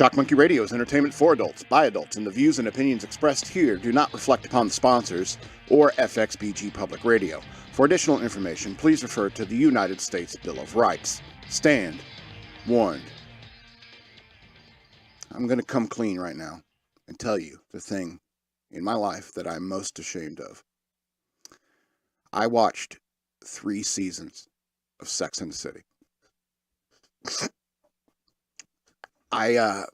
Shock Monkey Radio is entertainment for adults, by adults, and the views and opinions expressed here do not reflect upon the sponsors or FXBG Public Radio. For additional information, please refer to the United States Bill of Rights. Stand warned. I'm going to come clean right now and tell you the thing in my life that I'm most ashamed of. I watched 3 seasons of Sex and the City. I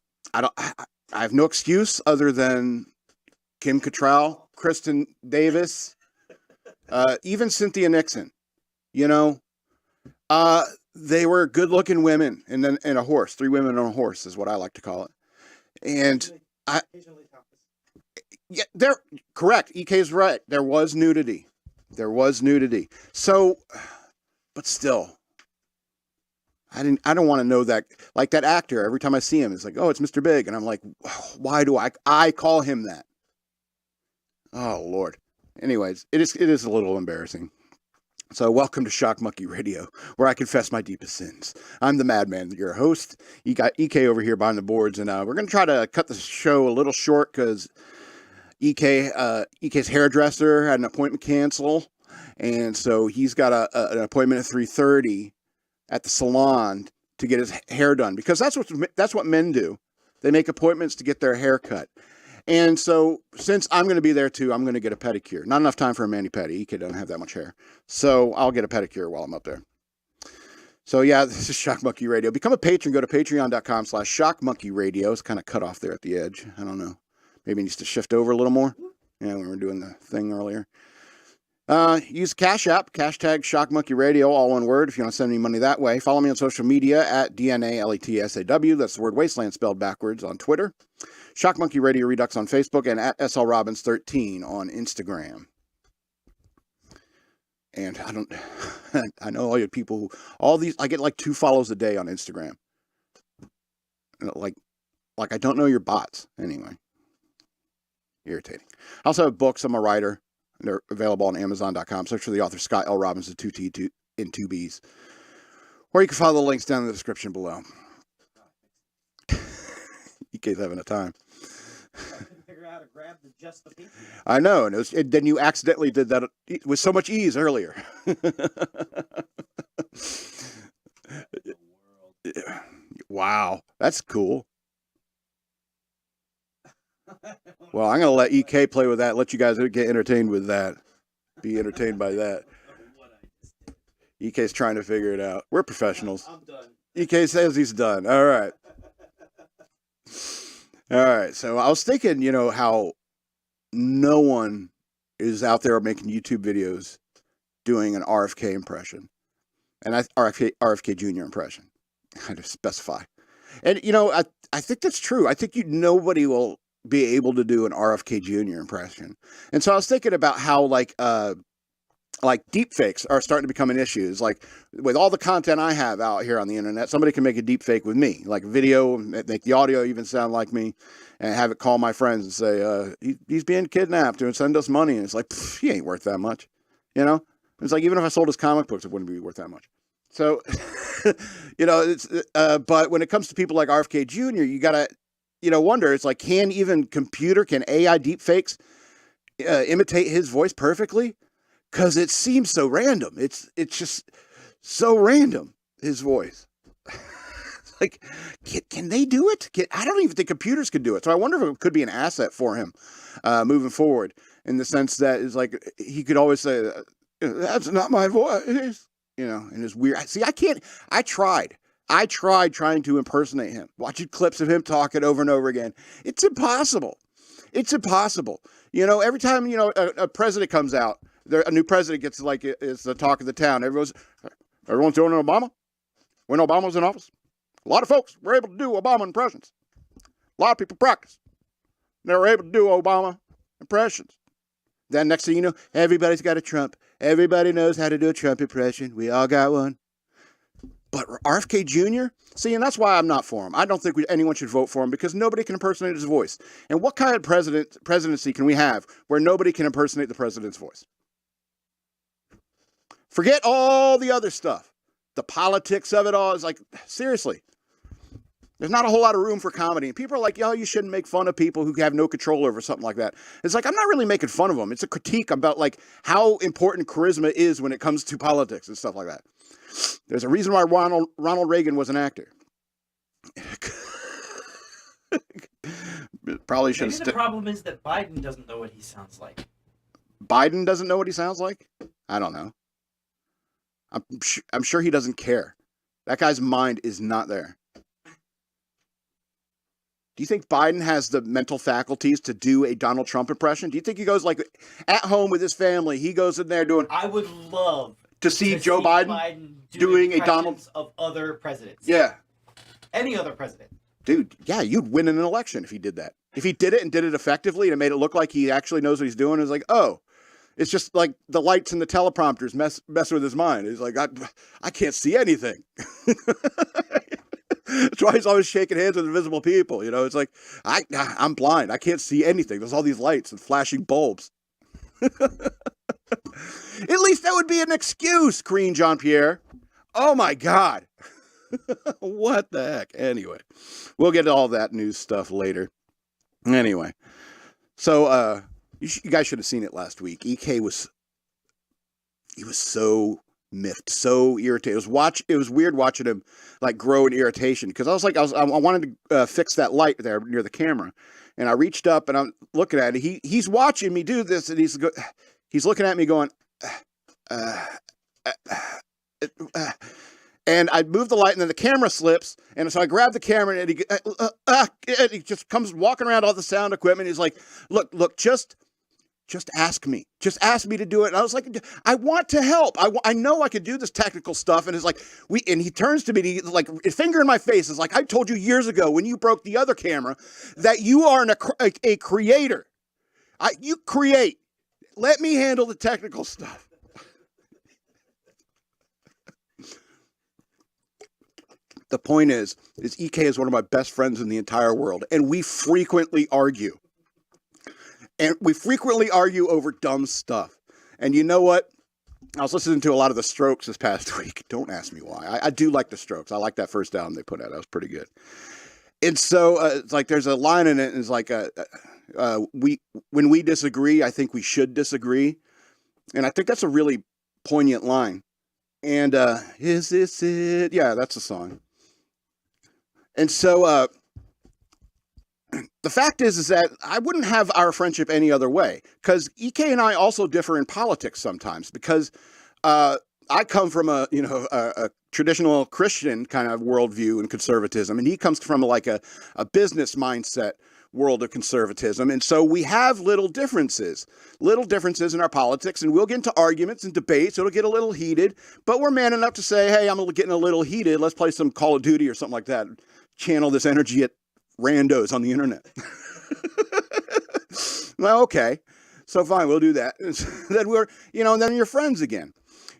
have no excuse other than Kim Cattrall, Kristen Davis, even Cynthia Nixon. You know, they were good-looking women and a horse. 3 women on a horse is what I like to call it. And yeah, they're correct. EK's right. There was nudity. So, but still. I don't want to know that, like that actor, every time I see him, it's like, oh, it's Mr. Big. And I'm like, why do I call him that? Oh, Lord. Anyways, it is a little embarrassing. So welcome to Shock Monkey Radio, where I confess my deepest sins. I'm the Madman, your host. You got EK over here behind the boards, and we're going to try to cut the show a little short because EK's hairdresser had an appointment cancel. And so he's got an appointment at 3:30. At the salon to get his hair done, because that's what men do. They make appointments to get their hair cut. And so since I'm going to be there too, I'm going to get a pedicure. Not enough time for a mani-pedi. EK doesn't have that much hair. So I'll get a pedicure while I'm up there. So yeah, this is Shock Monkey Radio. Become a patron. Go to patreon.com/shockmonkeyradio. It's kind of cut off there at the edge. I don't know. Maybe it needs to shift over a little more. Yeah, when we were doing the thing earlier. Use Cash App, hashtag Shock Monkey Radio, all one word, if you want to send me money that way. Follow me on social media at DNALETSAW, that's the word wasteland spelled backwards, on Twitter. Shock Monkey Radio Redux on Facebook, and at SLRobbins13 on Instagram. And I know all you people I get like 2 follows a day on Instagram. Like I don't know your bots, anyway. Irritating. I also have books. I'm a writer. They're available on Amazon.com. Search for the author Scott L. Robbins with 2 T and 2 B's. Or you can follow the links down in the description below. EK's having a time. Figure out how to grab just the people. I know, and then you accidentally did that with so much ease earlier. Wow, that's cool. Well, I'm going to let EK play with that. Let you guys get entertained with that. Be entertained by that. EK's trying to figure it out. We're professionals. I'm done. EK says he's done. All right. All right. So I was thinking, how no one is out there making YouTube videos doing an RFK impression. And RFK Jr. impression. I had to specify. And, I think that's true. I think nobody will be able to do an RFK Jr. impression. And so I was thinking about how like deepfakes are starting to become an issue. It's like with all the content I have out here on the internet, somebody can make a deepfake with me, like video, make the audio even sound like me, and have it call my friends and say, he's being kidnapped and send us money. And it's like, he ain't worth that much. It's like, even if I sold his comic books, it wouldn't be worth that much. So, it's, but when it comes to people like RFK Jr., you gotta, wonder, it's like, can AI deepfakes imitate his voice perfectly? Because it seems so random. It's just so random, his voice. Like, can they do it? I don't even think computers could do it. So I wonder if it could be an asset for him moving forward, in the sense that it's like, he could always say, that's not my voice, and it's weird. See, I tried trying to impersonate him, watching clips of him talking over and over again. It's impossible. Every time, a president comes out, a new president gets is the talk of the town. Everyone's doing Obama. When Obama was in office, a lot of folks were able to do Obama impressions. A lot of people practice. They were able to do Obama impressions. Then next thing you know, everybody's got a Trump. Everybody knows how to do a Trump impression. We all got one. But RFK Jr., see, and that's why I'm not for him. I don't think anyone should vote for him, because nobody can impersonate his voice. And what kind of presidency can we have where nobody can impersonate the president's voice? Forget all the other stuff. The politics of it all is like, seriously. There's not a whole lot of room for comedy. And people are like, yo, you shouldn't make fun of people who have no control over something like that. It's like, I'm not really making fun of them. It's a critique about like how important charisma is when it comes to politics and stuff like that. There's a reason why Ronald Reagan was an actor. Probably should Maybe the problem is that Biden doesn't know what he sounds like. Biden doesn't know what he sounds like? I don't know. I'm sure he doesn't care. That guy's mind is not there. Do you think Biden has the mental faculties to do a Donald Trump impression? Do you think he goes like at home with his family? He goes in there doing. I would love to see Joe Biden doing a Donald of other presidents. Yeah. Any other president. Dude, yeah, you'd win an election if he did that. If he did it and did it effectively and made it look like he actually knows what he's doing, it's like, oh, it's just like the lights and the teleprompters mess with his mind. He's like, I can't see anything. That's why he's always shaking hands with invisible people. You know, it's like, I'm blind. I can't see anything. There's all these lights and flashing bulbs. At least that would be an excuse, Green Jean-Pierre. Oh, my God. What the heck? Anyway, we'll get to all that news stuff later. Anyway, so you guys should have seen it last week. EK was so miffed, so irritated. It was weird watching him like grow in irritation because I wanted to fix that light there near the camera, and I reached up and I'm looking at it. He's watching me do this, and he's looking at me going, and I move the light, and then the camera slips, and so I grab the camera, and he just comes walking around all the sound equipment. He's like, look, just ask me. Just ask me to do it. And I was like, I want to help. I know I could do this technical stuff. And it's like, and he turns to me, and he, like, a finger in my face is like, I told you years ago when you broke the other camera that you are a creator. You create. Let me handle the technical stuff. The point is EK is one of my best friends in the entire world, and we frequently argue. And we frequently argue over dumb stuff. And you know what? I was listening to a lot of the Strokes this past week. Don't ask me why. I do like the Strokes. I like that first album they put out. That was pretty good. And so it's like there's a line in it, and it's like when we disagree, I think we should disagree. And I think that's a really poignant line. And is this it? Yeah, that's the song. And so the fact is that I wouldn't have our friendship any other way, because EK and I also differ in politics sometimes, because I come from a traditional Christian kind of worldview and conservatism, and he comes from like a business mindset world of conservatism. And so we have little differences in our politics, and we'll get into arguments and debates. It'll get a little heated, but we're man enough to say, hey, I'm getting a little heated. Let's play some Call of Duty or something like that. Channel this energy at randos on the internet. Well, okay. So fine, we'll do that. Then then you're friends again.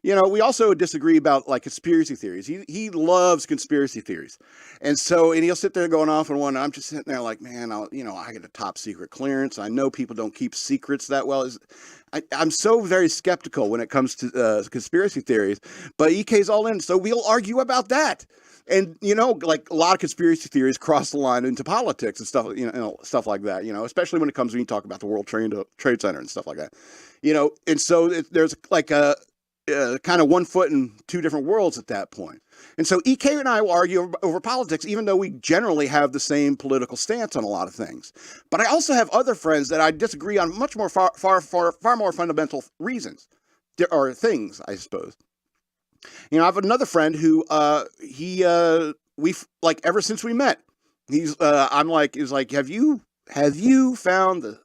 We also disagree about like conspiracy theories. He loves conspiracy theories. And he'll sit there going off on one. I'm just sitting there like, man, I get a top secret clearance. I know people don't keep secrets that well. I'm so very skeptical when it comes to conspiracy theories, but EK's all in. So we'll argue about that. And, like a lot of conspiracy theories cross the line into politics and stuff, stuff like that, especially when you talk about the World Trade Center and stuff like that, and so there's like a kind of one foot in two different worlds at that point. And so EK and I will argue over politics, even though we generally have the same political stance on a lot of things. But I also have other friends that I disagree on much more, far more fundamental reasons or things, I suppose. I have another friend who we've like ever since we met. He's like, have you found the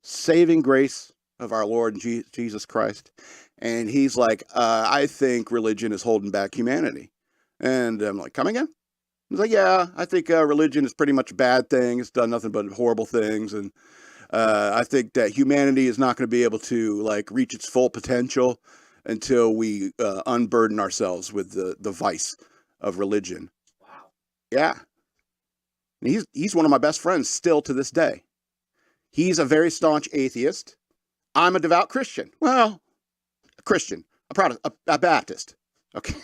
saving grace of our Lord Jesus Christ? And he's like, I think religion is holding back humanity. And I'm like, come again? He's like, yeah, I think religion is pretty much a bad thing. It's done nothing but horrible things, and I think that humanity is not going to be able to like reach its full potential until we unburden ourselves with the vice of religion. Wow. Yeah. And he's one of my best friends still to this day. He's a very staunch atheist. I'm a devout Christian. Well, a Christian. A Baptist. Okay.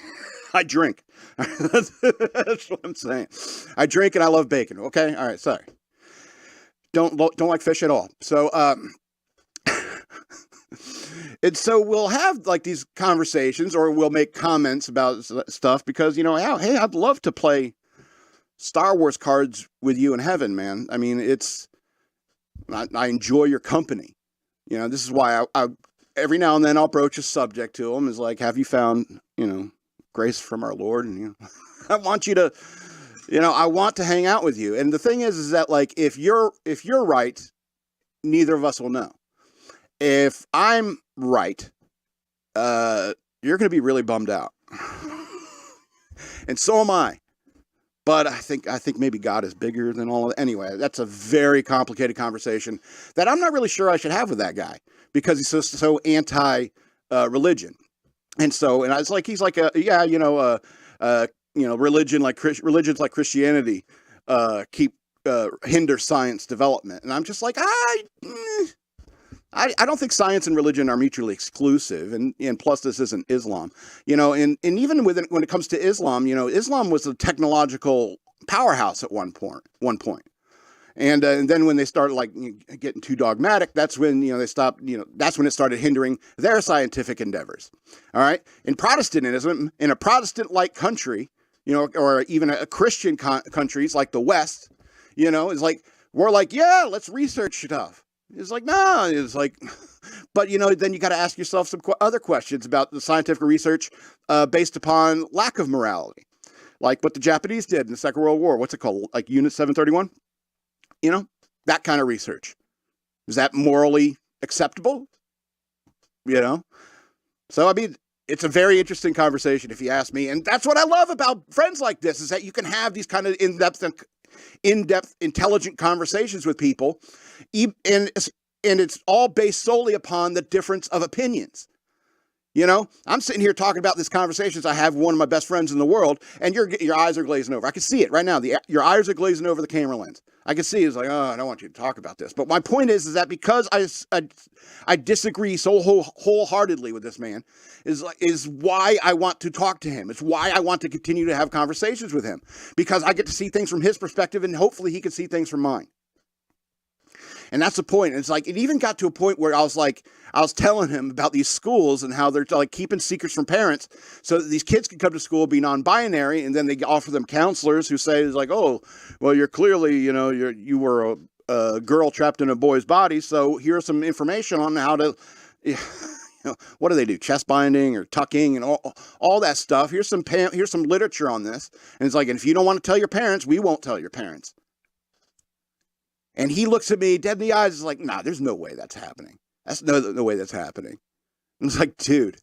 I drink. That's what I'm saying. I drink and I love bacon. Okay, all right. Sorry. Don't like fish at all. So and so we'll have like these conversations, or we'll make comments about stuff because hey, I'd love to play Star Wars cards with you in heaven, man. I mean, I enjoy your company. This is why I every now and then I'll broach a subject to them. Is like, have you found grace from our Lord? And I want you to, I want to hang out with you. And the thing is that like if you're right, neither of us will know. If I'm right, you're going to be really bummed out, and so am I. But I think maybe God is bigger than all of that. Anyway, that's a very complicated conversation that I'm not really sure I should have with that guy because he's so anti religion. And it's like he's like religions like Christianity hinder science development, and I'm just like I don't think science and religion are mutually exclusive, and plus this isn't Islam, and even when it comes to Islam, Islam was a technological powerhouse at one point, and then when they started like getting too dogmatic, that's when they stopped, that's when it started hindering their scientific endeavors. All right, in Protestantism, in a Protestant-like country, or even a Christian countries like the West, it's like we're like, yeah, let's research stuff. It's like, no, it's like, but then you got to ask yourself some other questions about the scientific research based upon lack of morality, like what the Japanese did in the Second World War. What's it called? Like Unit 731? That kind of research. Is that morally acceptable? So, I mean, it's a very interesting conversation if you ask me. And that's what I love about friends like this is that you can have these kind of in-depth, intelligent conversations with people, and it's all based solely upon the difference of opinions. I'm sitting here talking about these conversations I have with one of my best friends in the world, and your eyes are glazing over. I can see it right now. Your eyes are glazing over the camera lens. I can see it's like, oh, I don't want you to talk about this. But my point is that because I disagree so wholeheartedly with this man, is why I want to talk to him. It's why I want to continue to have conversations with him, because I get to see things from his perspective, and hopefully he can see things from mine. And that's the point. It's like, it even got to a point where I was telling him about these schools and how they're like keeping secrets from parents so that these kids can come to school, be non-binary, and then they offer them counselors who say, it's like, oh, well, you're clearly, you were a girl trapped in a boy's body. So here's some information on how to, what do they do? Chest binding or tucking and all that stuff. Here's some literature on this. And it's like, and if you don't want to tell your parents, we won't tell your parents. And he looks at me dead in the eyes, is like, nah, there's no way that's happening. That's no way that's happening. And it's like, dude,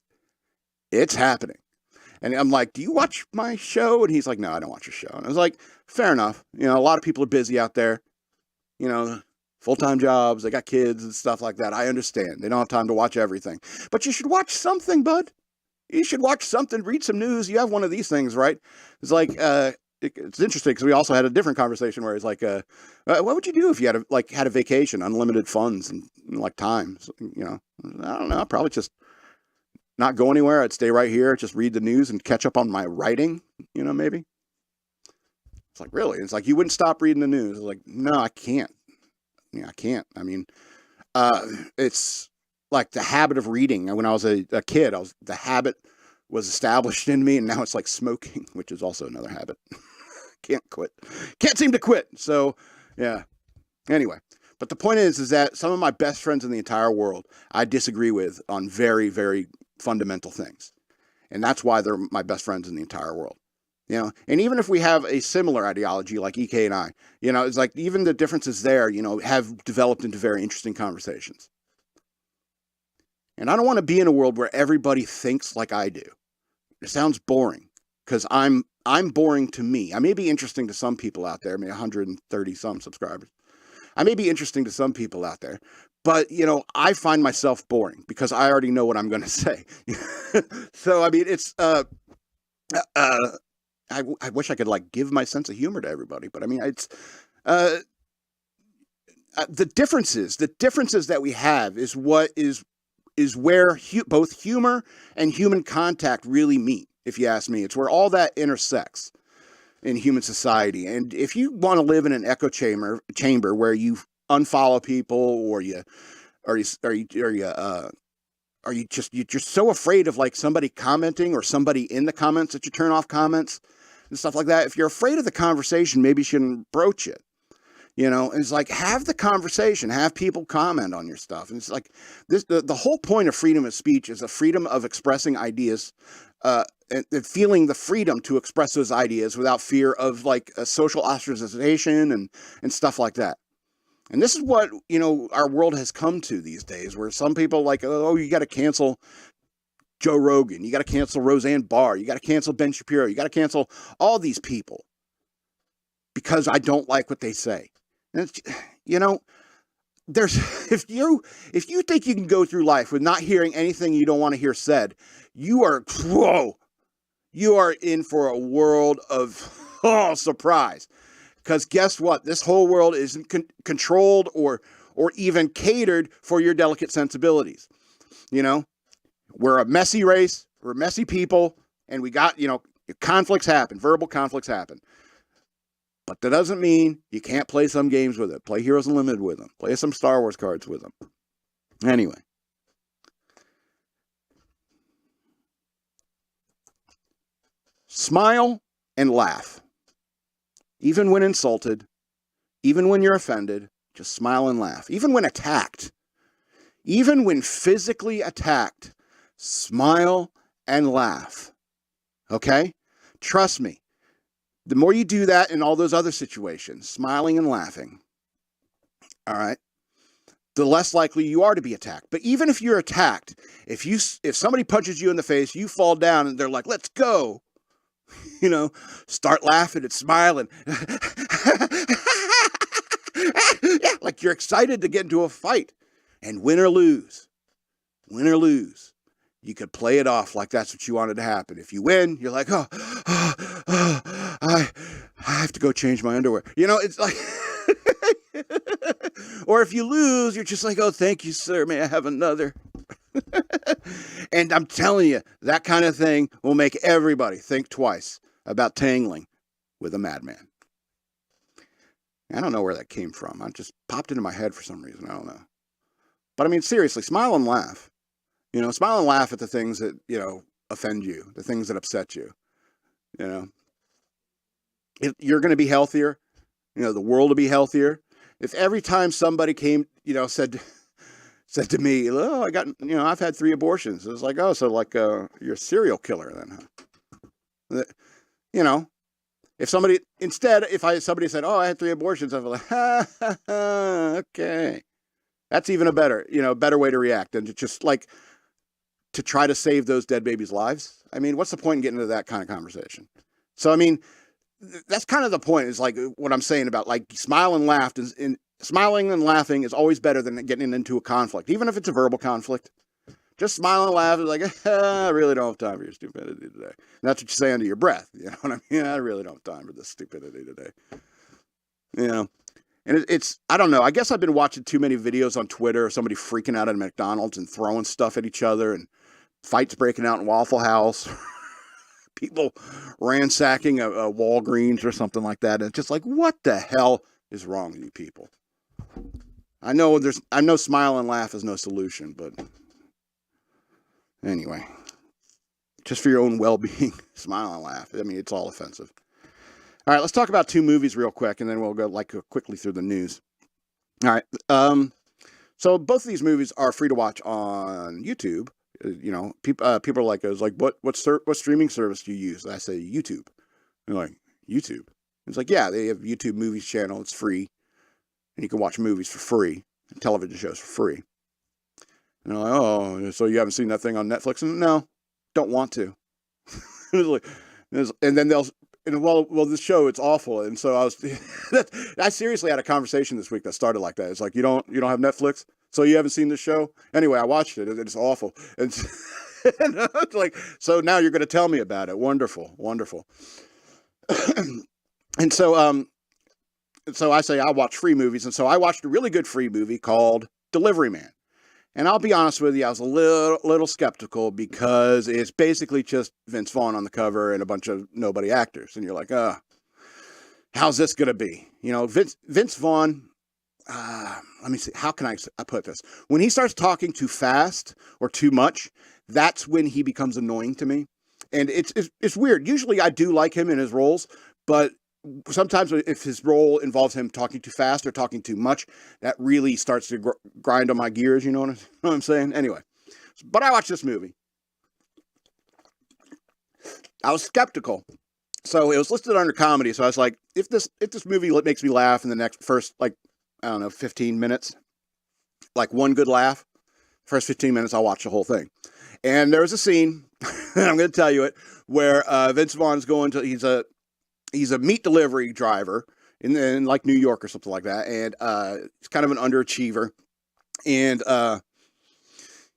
it's happening. And I'm like, do you watch my show? And he's like, no, I don't watch your show. And I was like, fair enough. A lot of people are busy out there, full-time jobs, they got kids and stuff like that. I understand. They don't have time to watch everything. But you should watch something, bud. You should watch something, read some news. You have one of these things, right? It's like, it's interesting because we also had a different conversation where it's like, what would you do if you had a vacation, unlimited funds and like time? So, I don't know. I'd probably just not go anywhere. I'd stay right here, just read the news and catch up on my writing. Maybe. It's like, really? It's like, you wouldn't stop reading the news. It's like, no, I can't. I can't. I mean, it's like the habit of reading. When I was a kid, the habit was established in me, and now it's like smoking, which is also another habit. Can't quit. Can't seem to quit. So, yeah. Anyway, but the point is that some of my best friends in the entire world, I disagree with on very, very fundamental things. And that's why they're my best friends in the entire world. And even if we have a similar ideology like EK and I, it's like even the differences there, have developed into very interesting conversations. And I don't want to be in a world where everybody thinks like I do. It sounds boring because I'm boring to me. I may be interesting to some people out there, 130 some subscribers. I may be interesting to some people out there, but I find myself boring because I already know what I'm going to say. So I mean, it's I wish I could like give my sense of humor to everybody, but I mean, it's the differences that we have is what is where both humor and human contact really meet. if you ask me. It's where all that intersects in human society. And if you want to live in an echo chamber where you unfollow people, or you're so afraid of like somebody commenting or somebody in the comments that you turn off comments and stuff like that. If you're afraid of the conversation, maybe you shouldn't broach it. You know, and it's like, have the conversation, have people comment on your stuff. And it's like this, the whole point of freedom of speech is the freedom of expressing ideas, and feeling the freedom to express those ideas without fear of like a social ostracization and stuff like that. And this is what, you know, our world has come to these days, where some people like, oh, you got to cancel Joe Rogan, you got to cancel Roseanne Barr, you got to cancel Ben Shapiro, you got to cancel all these people because I don't like what they say. And it's, you know, there's if you think you can go through life with not hearing anything you don't want to hear said, you are in for a world of surprise. Because guess what? This whole world isn't controlled or even catered for your delicate sensibilities. You know, we're a messy race, we're messy people, and we got, you know, conflicts happen, verbal conflicts happen. But that doesn't mean you can't play some games with it. Play Heroes Unlimited with them. Play some Star Wars cards with them. Anyway. Smile and laugh. Even when insulted, even when you're offended, just smile and laugh. Even when attacked, even when physically attacked, smile and laugh. Okay? Trust me. The more you do that in all those other situations, smiling and laughing, all right, the less likely you are to be attacked. But even if you're attacked, if somebody punches you in the face, you fall down and they're like, let's go, you know, start laughing and smiling. Yeah, like you're excited to get into a fight. And win or lose, you could play it off like that's what you wanted to happen. If you win, you're like, I have to go change my underwear. You know, it's like, or if you lose, you're just like, oh, thank you, sir. May I have another? And I'm telling you, that kind of thing will make everybody think twice about tangling with a madman. I don't know where that came from. It just popped into my head for some reason. I don't know. But I mean, seriously, smile and laugh. You know, smile and laugh at the things that, you know, offend you, the things that upset you. You know, if you're going to be healthier, you know, the world will be healthier. If every time somebody came, you know, said to me, oh, I've had 3 abortions. It was like, oh, so like you're a serial killer then, huh? You know, if somebody said, oh, I had 3 abortions, I'd be like, okay. That's even a better way to react than to just like to try to save those dead babies' lives. I mean, what's the point in getting into that kind of conversation? So, I mean, that's kind of the point, is like what I'm saying about like smiling and laughing is always better than getting into a conflict, even if it's a verbal conflict. Just smile and laugh. It's like, I really don't have time for your stupidity today. And that's what you say under your breath. You know what I mean? I really don't have time for this stupidity today. You know? And I don't know. I guess I've been watching too many videos on Twitter of somebody freaking out at McDonald's and throwing stuff at each other, and fights breaking out in Waffle House. People ransacking a Walgreens or something like that. And it's just like, what the hell is wrong with you people? I know smile and laugh is no solution, but anyway, just for your own well-being, smile and laugh. I mean, it's all offensive. All right, let's talk about 2 movies real quick, and then we'll go quickly through the news. All right, so both of these movies are free to watch on YouTube. You know, people are like, I was like, what streaming service do you use? And I say YouTube. They're like, YouTube? It's like, yeah, they have YouTube Movies channel. It's free, and you can watch movies for free, and television shows for free. And they're like, oh, so you haven't seen that thing on Netflix? And no, don't want to. And then well, this show, it's awful. And so I seriously had a conversation this week that started like that. It's like, you don't have Netflix, so you haven't seen the show? Anyway, I watched it. It's awful. And it's like, so now you're going to tell me about it. Wonderful. And so I say I watch free movies. And so I watched a really good free movie called Delivery Man. And I'll be honest with you, I was a little skeptical because it's basically just Vince Vaughn on the cover and a bunch of nobody actors. And you're like, how's this going to be? You know, Vince Vaughn, let me see, how can I put this? When he starts talking too fast or too much, that's when he becomes annoying to me. And it's weird. Usually I do like him in his roles, but sometimes if his role involves him talking too fast or talking too much, that really starts to grind on my gears. You know what I'm saying? Anyway, but I watched this movie. I was skeptical. So it was listed under comedy. So I was like, if this movie makes me laugh in the first, like, I don't know, 15 minutes, like one good laugh, first 15 minutes, I'll watch the whole thing. And there was a scene, and I'm going to tell you it, where Vince Vaughn's going to, he's a meat delivery driver in like New York or something like that. And he's kind of an underachiever. And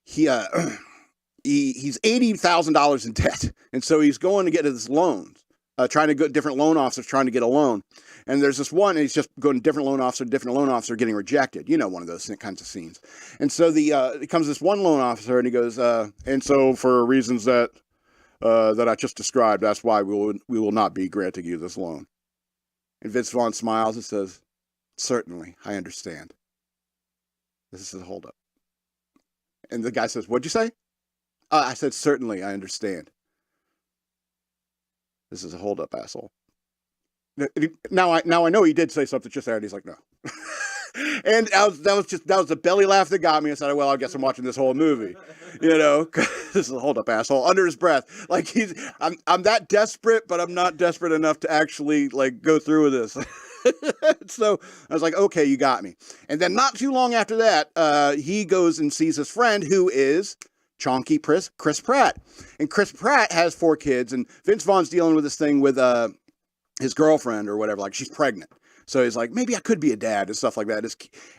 he's $80,000 in debt. And so he's going to get his loans. Trying to go different loan officers trying to get a loan. And there's this one, and he's just going to different loan officer getting rejected. You know, one of those kinds of scenes. And so it comes this one loan officer, and he goes, and so for reasons that I just described, that's why we will not be granting you this loan. And Vince Vaughn smiles and says, certainly, I understand. This is a holdup. And the guy says, what'd you say? I said, certainly, I understand. This is a holdup, asshole. Now I know he did say something just there, and he's like, no. And that was the belly laugh that got me. I said, well, I guess I'm watching this whole movie, you know. This is a holdup, asshole. Under his breath, like I'm that desperate, but I'm not desperate enough to actually like go through with this. So I was like, okay, you got me. And then not too long after that, he goes and sees his friend who is chonky Chris Pratt. And Chris Pratt has 4 kids, and Vince Vaughn's dealing with this thing with his girlfriend or whatever, like she's pregnant. So he's like, maybe I could be a dad and stuff like that.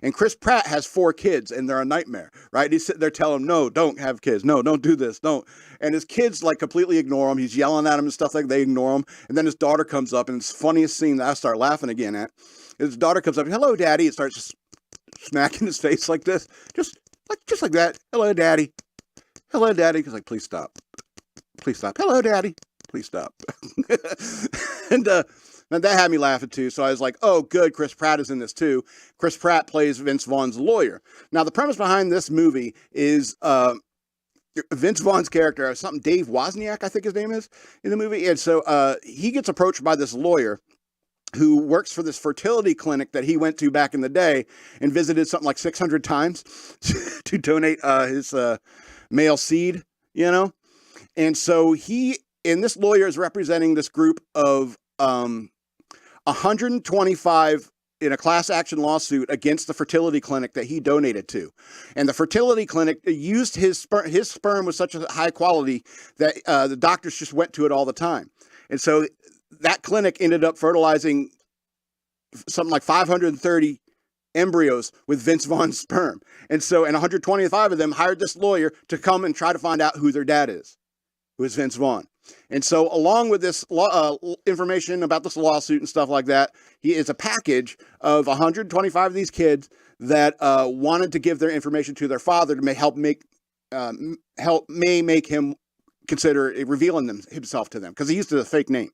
And Chris Pratt has 4 kids, and they're a nightmare, right? He's sitting there telling him, no, don't have kids. No, don't do this. Don't. And his kids like completely ignore him. He's yelling at him and stuff like that. They ignore him. And then his daughter comes up, and it's the funniest scene that I start laughing again at. His daughter comes up, hello, daddy, and starts just smacking his face like this. Just like that. Hello, daddy. Hello, daddy. He's like, please stop. Please stop. Hello, daddy. Please stop. And that had me laughing too. So I was like, oh, good. Chris Pratt is in this too. Chris Pratt plays Vince Vaughn's lawyer. Now, the premise behind this movie is Vince Vaughn's character, something Dave Wozniak, I think his name is, in the movie. And so he gets approached by this lawyer who works for this fertility clinic that he went to back in the day and visited something like 600 times to donate his male seed, you know? And so this lawyer is representing this group of 125 in a class action lawsuit against the fertility clinic that he donated to. And the fertility clinic used his sperm was such a high quality that the doctors just went to it all the time. And so that clinic ended up fertilizing something like 530 embryos with Vince Vaughn's sperm. And 125 of them hired this lawyer to come and try to find out who their dad is, who is Vince Vaughn. And so along with this information about this lawsuit and stuff like that, he is a package of 125 of these kids that wanted to give their information to their father to make him consider revealing himself to them, because he used a fake name.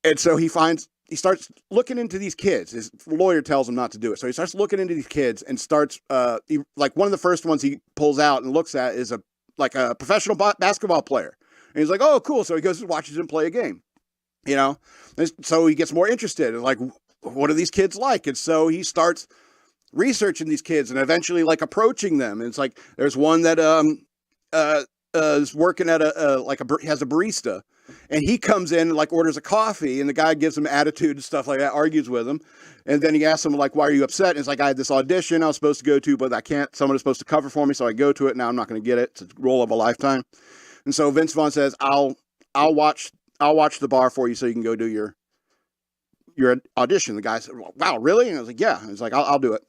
And so he starts looking into these kids. His lawyer tells him not to do it. So he starts looking into these kids and starts, like one of the first ones he pulls out and looks at is a professional basketball player. And he's like, oh, cool. So he goes and watches him play a game, you know? And so he gets more interested in like, what are these kids like? And so he starts researching these kids and eventually like approaching them. And it's like, there's one that is working at has a barista. And he comes in and like orders a coffee, and the guy gives him attitude and stuff like that, argues with him. And then he asks him like, why are you upset? And it's like, I had this audition I was supposed to go to, but I can't. Someone is supposed to cover for me. So I go to it. Now I'm not going to get it. It's a role of a lifetime. And so Vince Vaughn says, I'll watch the bar for you so you can go do your audition. The guy said, wow, really? And I was like, yeah. And he's like, I'll do it.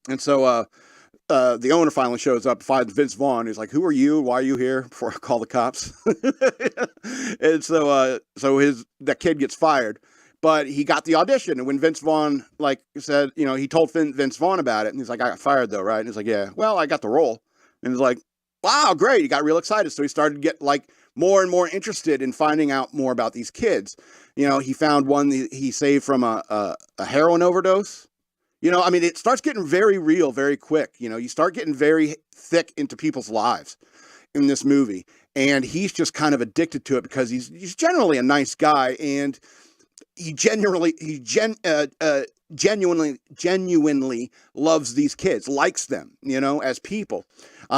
And so the owner finally shows up, finds Vince Vaughn. He's like, who are you? Why are you here? Before I call the cops. And so that kid gets fired. But he got the audition, and when Vince Vaughn like said, you know, he told Vince Vaughn about it, and he's like, "I got fired though, right?" And he's like, "Yeah, well, I got the role." And he's like, "Wow, great!" He got real excited, so he started to get like more and more interested in finding out more about these kids. You know, he found one he saved from a heroin overdose. You know, I mean, it starts getting very real very quick. You know, you start getting very thick into people's lives in this movie, and he's just kind of addicted to it because he's generally a nice guy, and he genuinely loves these kids, likes them, you know, as people.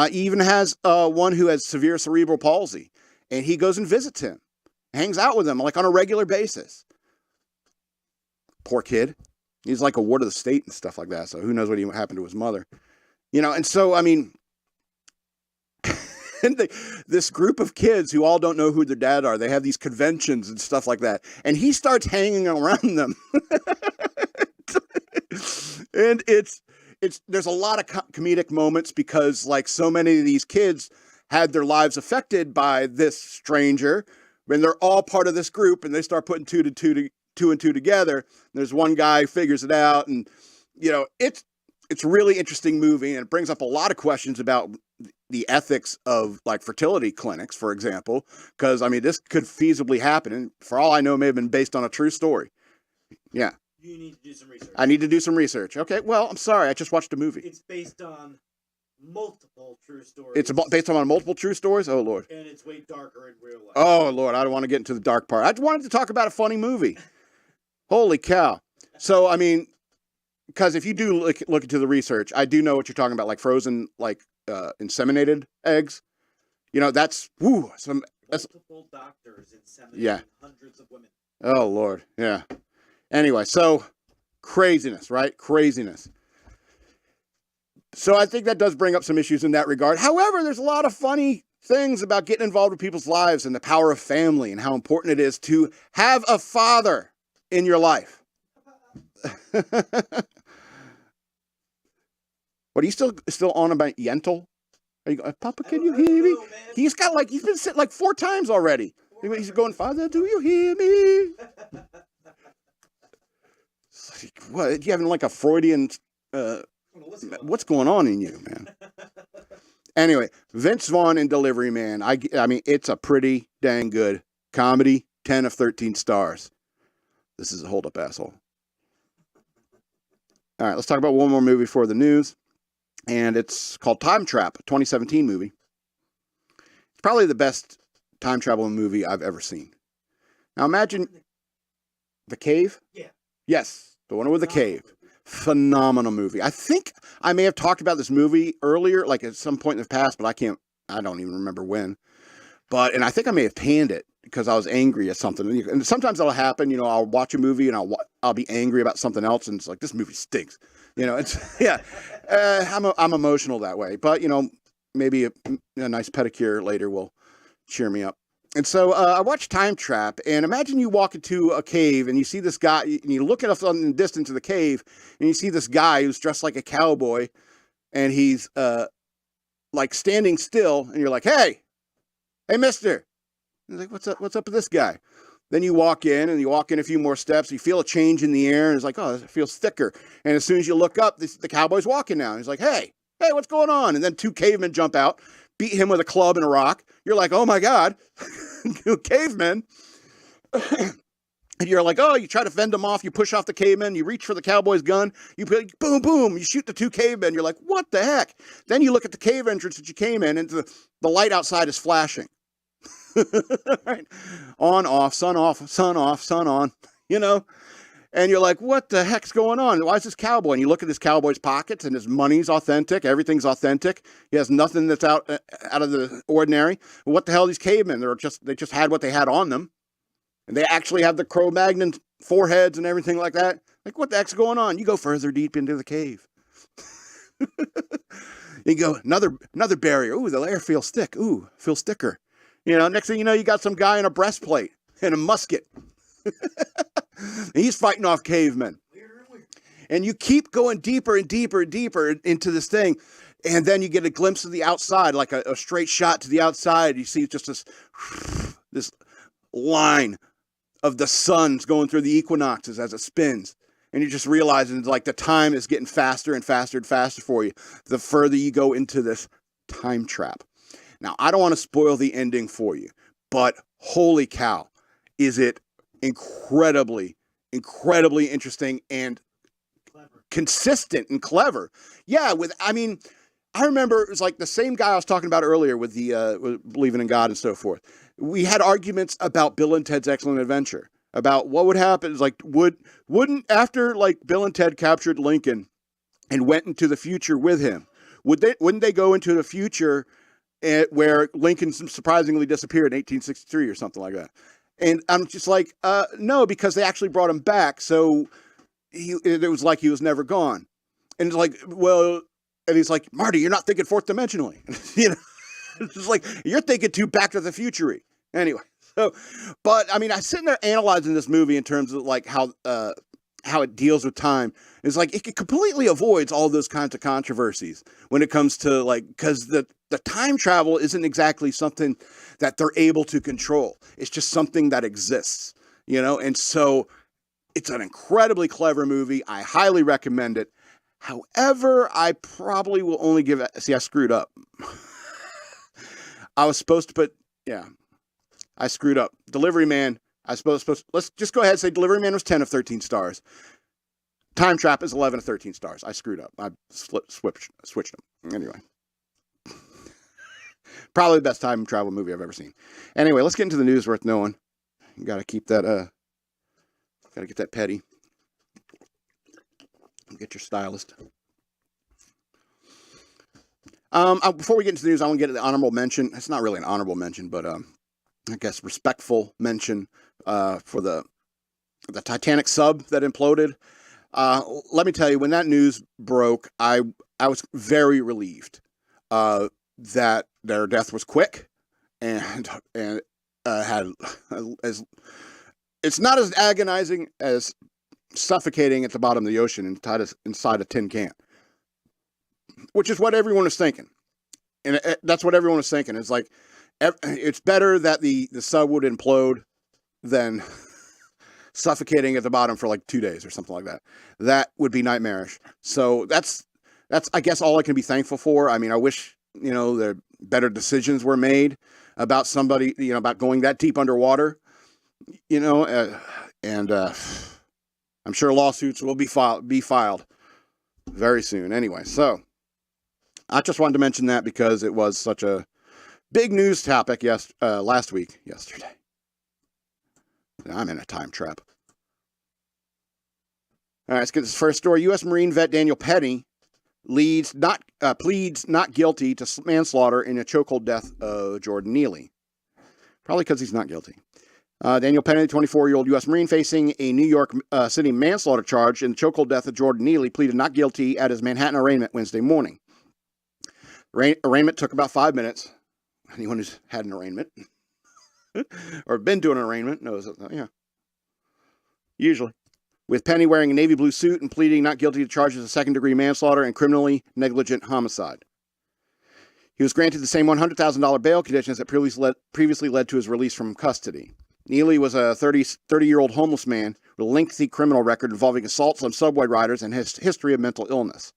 He even has one who has severe cerebral palsy, and he goes and visits him, hangs out with him like on a regular basis. Poor kid. He's like a ward of the state and stuff like that. So who knows what happened to his mother, you know? And so, I mean, and this group of kids who all don't know who their dad are, they have these conventions and stuff like that. And he starts hanging around them. And there's a lot of comedic moments because like so many of these kids had their lives affected by this stranger, and they're all part of this group, and they start putting two and two together. And there's one guy who figures it out, and you know, it's a really interesting movie, and it brings up a lot of questions about the ethics of like fertility clinics, for example, because I mean, this could feasibly happen, and for all I know, it may have been based on a true story. Yeah. You need to do some research. I need to do some research. Okay, well, I'm sorry, I just watched a movie. It's based on multiple true stories. It's based on multiple true stories? Oh, Lord. And it's way darker in real life. Oh, Lord, I don't want to get into the dark part. I just wanted to talk about a funny movie. Holy cow. So, I mean, because if you do look into the research, I do know what you're talking about, like frozen, like inseminated eggs. You know, that's multiple doctors inseminating hundreds of women. Oh, Lord. Yeah. Anyway, so craziness, right? Craziness. So I think that does bring up some issues in that regard. However, there's a lot of funny things about getting involved with people's lives and the power of family and how important it is to have a father in your life. What, are you still on about Yentl? Are you going, Papa, can you hear me? He's been sitting like 4 times already. He's going, Father, do you hear me? What, you having like a Freudian, what's going on in you, man? Anyway, Vince Vaughn in Delivery Man. I mean, it's a pretty dang good comedy. 10 of 13 stars. This is a hold up, asshole. All right, let's talk about one more movie for the news. And it's called Time Trap, a 2017 movie. It's probably the best time travel movie I've ever seen. Now imagine The Cave. Yeah. Yes, the one with the cave. Phenomenal movie. I think I may have talked about this movie earlier, like at some point in the past, but I don't even remember when. And I think I may have panned it because I was angry at something. And sometimes that'll happen, you know, I'll watch a movie and I'll be angry about something else, and it's like, this movie stinks. You know, it's, yeah, I'm emotional that way, but you know, maybe a nice pedicure later will cheer me up. And so I watched Time Trap, and imagine you walk into a cave and you see this guy, and you look at in the distance of the cave, and you see this guy who's dressed like a cowboy, and he's like standing still, and you're like, hey, mister. And he's like, what's up with this guy? Then you walk in a few more steps, you feel a change in the air, and it's like, oh, it feels thicker. And as soon as you look up, the cowboy's walking now. He's like, hey, what's going on? And then 2 cavemen jump out, beat him with a club and a rock. You're like, oh my God, cavemen. And you're like, oh, you try to fend them off, you push off the cavemen, you reach for the cowboy's gun, you put, boom, boom, you shoot the 2 cavemen. You're like, what the heck? Then you look at the cave entrance that you came in, and the light outside is flashing. Right? On, off, sun on, you know? And you're like, what the heck's going on? Why is this cowboy? And you look at this cowboy's pockets, and his money's authentic. Everything's authentic. He has nothing that's out of the ordinary. What the hell are these cavemen? They just had what they had on them. And they actually have the Cro-Magnon foreheads and everything like that. Like, what the heck's going on? You go further deep into the cave. You go, another barrier. Ooh, the air feels thick. Ooh, feels thicker. You know, next thing you know, you got some guy in a breastplate and a musket. He's fighting off cavemen. And you keep going deeper and deeper and deeper into this thing. And then you get a glimpse of the outside, like a straight shot to the outside. You see just this line of the sun's going through the equinoxes as it spins. And you're just realizing like the time is getting faster and faster and faster for you the further you go into this time trap. Now, I don't want to spoil the ending for you, but holy cow, is it incredibly, incredibly interesting and consistent and clever. Yeah, I remember it was like the same guy I was talking about earlier with the with believing in God and so forth. We had arguments about Bill and Ted's Excellent Adventure, about what would happen. It's like wouldn't after like Bill and Ted captured Lincoln and went into the future with him, wouldn't they go into the future where Lincoln surprisingly disappeared in 1863 or something like that? And I'm just like, no, because they actually brought him back, so it was like he was never gone. And it's like, well, and he's like, Marty, you're not thinking fourth dimensionally. You know, it's just like, you're thinking too Back to the Future-y. Anyway, so, but I mean, I sitting there analyzing this movie in terms of like how it deals with time. It's like it completely avoids all those kinds of controversies when it comes to like, because the time travel isn't exactly something that they're able to control. It's just something that exists, you know? And so it's an incredibly clever movie. I highly recommend it. However, I probably will only give it, see, I screwed up. I was supposed to put, yeah, I screwed up. Delivery Man, let's just go ahead and say Delivery Man was 10 of 13 stars. Time Trap is 11 of 13 stars. I screwed up. I switched them. Anyway. Probably the best time travel movie I've ever seen. Anyway, let's get into the news worth knowing. You gotta keep that, gotta get that petty. Get your stylist. Before we get into the news, I want to get the honorable mention. It's not really an honorable mention, but I guess respectful mention for the Titanic sub that imploded. Let me tell you, when that news broke, I was very relieved that their death was quick and had it's not as agonizing as suffocating at the bottom of the ocean and inside a tin can, which is what everyone is thinking. And that's what everyone is thinking. It's like, it's better that the sub would implode than suffocating at the bottom for like 2 days or something like that. That would be nightmarish. So that's, I guess, all I can be thankful for. I mean, I wish, you know, the better decisions were made about somebody, you know, about going that deep underwater, you know, and I'm sure lawsuits will be filed very soon. Anyway, so I just wanted to mention that because it was such a big news topic yesterday. I'm in a time trap. All right, let's get this first story. U.S. Marine vet Daniel Penny pleads not guilty to manslaughter in a chokehold death of Jordan Neely. Probably because he's not guilty. Daniel Penny, 24-year-old U.S. Marine facing a New York City manslaughter charge in the chokehold death of Jordan Neely, pleaded not guilty at his Manhattan arraignment Wednesday morning. Arraignment took about 5 minutes. Anyone who's had an arraignment or been to an arraignment knows that, yeah. Usually. With Penny wearing a navy blue suit and pleading not guilty to charges of second-degree manslaughter and criminally negligent homicide. He was granted the same $100,000 bail conditions that previously led to his release from custody. Neely was a 30-year-old homeless man with a lengthy criminal record involving assaults on subway riders and his history of mental illness.